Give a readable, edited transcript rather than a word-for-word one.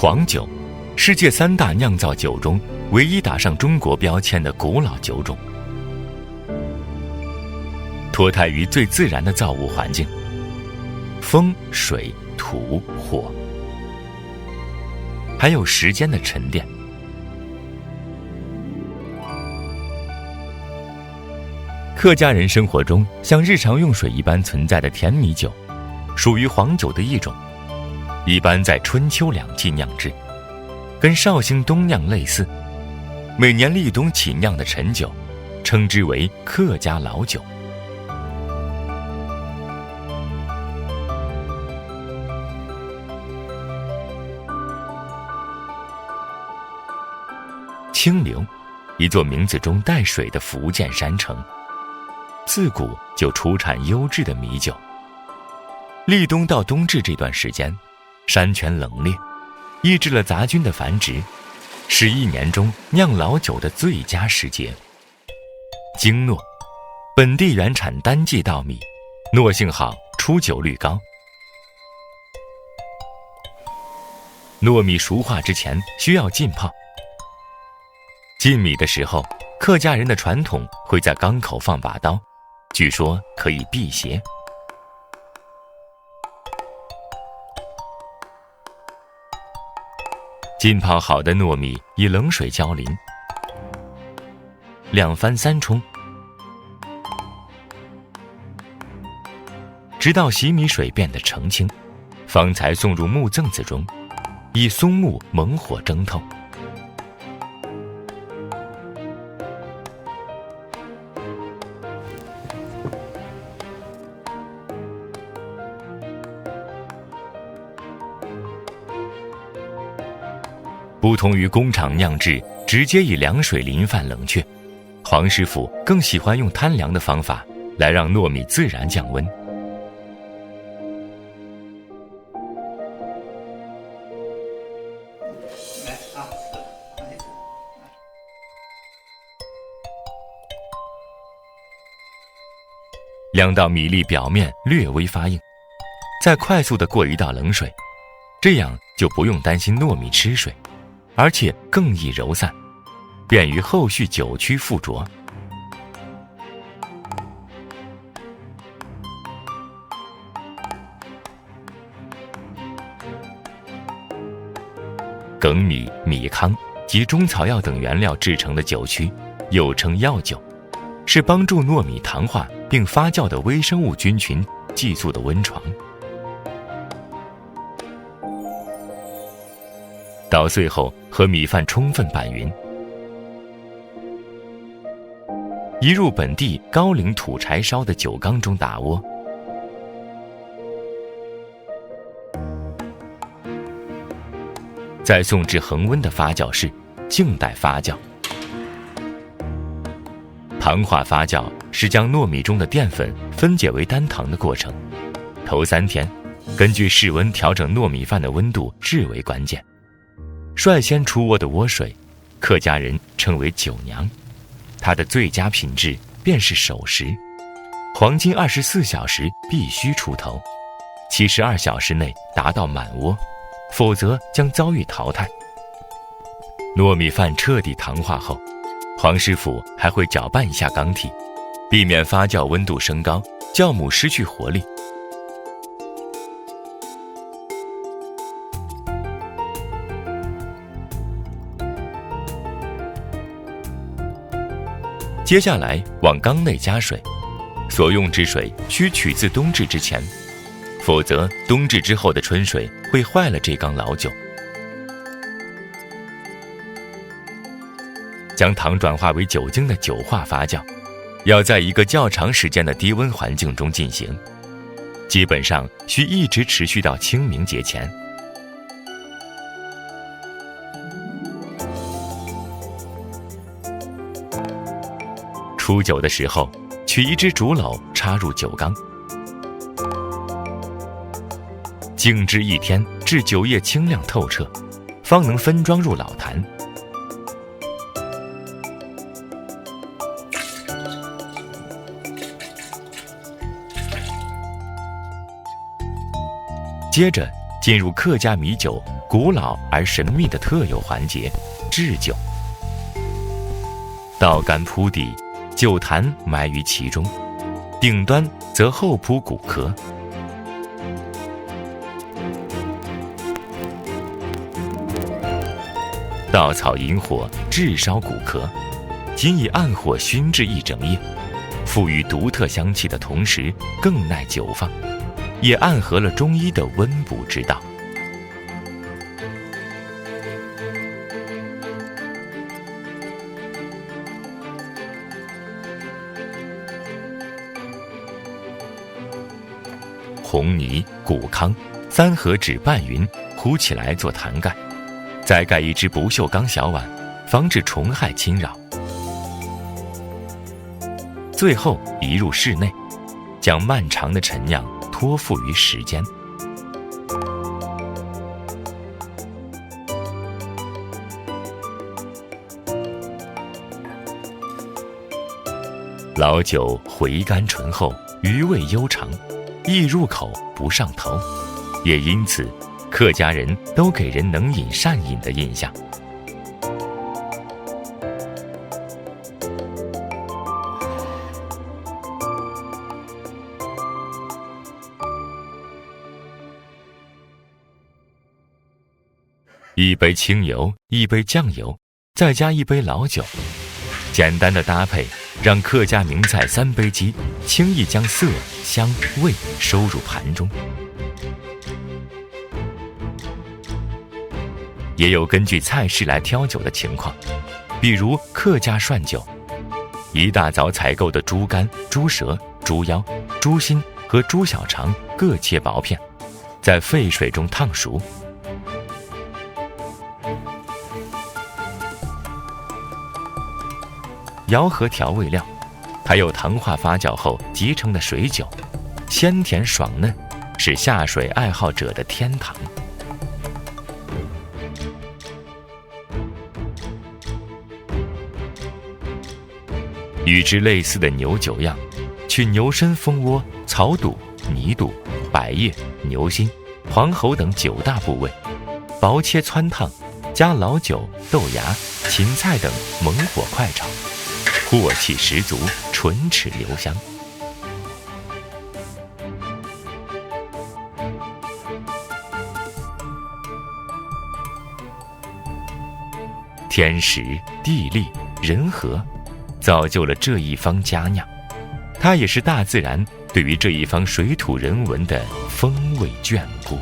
黄酒，世界3大酿造酒中唯一打上中国标签的古老酒种，脱胎于最自然的造物环境，风、水、土、火，还有时间的沉淀。客家人生活中像日常用水一般存在的甜米酒，属于黄酒的一种，一般在春秋两季酿制，跟绍兴冬酿类似。每年立冬起酿的陈酒，称之为客家老酒。清流，一座名字中带水的福建山城，自古就出产优质的米酒。立冬到冬至这段时间，山泉冷冽，抑制了杂菌的繁殖，是一年中酿老酒的最佳时节。京糯，本地原产单季稻米，糯性好，出酒率高。糯米熟化之前需要浸泡。浸米的时候，客家人的传统会在缸口放把刀，据说可以辟邪。浸泡好的糯米以冷水浇淋，2番3冲，直到洗米水变得澄清，方才送入木甑子中，以松木猛火蒸透。不同于工厂酿制直接以凉水淋饭冷却，黄师傅更喜欢用摊凉的方法来让糯米自然降温。晾到米粒表面略微发硬，再快速地过一道冷水，这样就不用担心糯米吃水，而且更易揉散，便于后续酒曲附着。粳米、米糠及中草药等原料制成的酒曲，又称药酒，是帮助糯米糖化并发酵的微生物菌群寄宿的温床。捣碎后和米饭充分拌匀，移入本地高岭土柴烧的酒缸中打窝，再送至恒温的发酵室静待发酵。糖化发酵是将糯米中的淀粉分解为单糖的过程，头3天根据室温调整糯米饭的温度至为关键。率先出窝的窝水，客家人称为酒娘，它的最佳品质便是守时，黄金24小时必须出头，72小时内达到满窝，否则将遭遇淘汰。糯米饭彻底糖化后，黄师傅还会搅拌一下缸体，避免发酵温度升高，酵母失去活力。接下来往缸内加水，所用之水需取自冬至之前，否则冬至之后的春水会坏了这缸老酒。将糖转化为酒精的酒化发酵，要在一个较长时间的低温环境中进行，基本上需一直持续到清明节前。出酒的时候，取一只竹篓插入酒缸，静置1天至酒液清亮透彻，方能分装入老坛。接着进入客家米酒古老而神秘的特有环节制酒。稻杆铺地，酒坛埋于其中，顶端则厚铺骨壳。稻草引火炙烧骨壳，仅以暗火熏制一整夜，赋予独特香气的同时更耐久放，也暗合了中医的温补之道。红泥、谷糠3合指拌匀，糊起来做坛盖，再盖一只不锈钢小碗，防止虫害侵扰。最后移入室内，将漫长的陈酿托付于时间。老酒回甘醇厚，余味悠长，易入口不上头，也因此客家人都给人能饮善饮的印象。一杯清油，一杯酱油，再加一杯老酒，简单的搭配让客家名菜3杯鸡轻易将色香味收入盘中。也有根据菜式来挑酒的情况，比如客家涮酒，一大早采购的猪肝、猪舌、猪腰、猪心和猪小肠各切薄片，在沸水中烫熟。肴和调味料，还有糖化发酵后集成的水酒，鲜甜爽嫩，是下水爱好者的天堂。与之类似的牛酒样，取牛身、蜂窝、草肚、泥肚、百叶、牛心、黄喉等9大部位，薄切汆烫，加老酒、豆芽、芹菜等猛火快炒，镬气十足，唇齿留香。天时、地利、人和，造就了这一方佳酿，它也是大自然对于这一方水土人文的风味眷顾。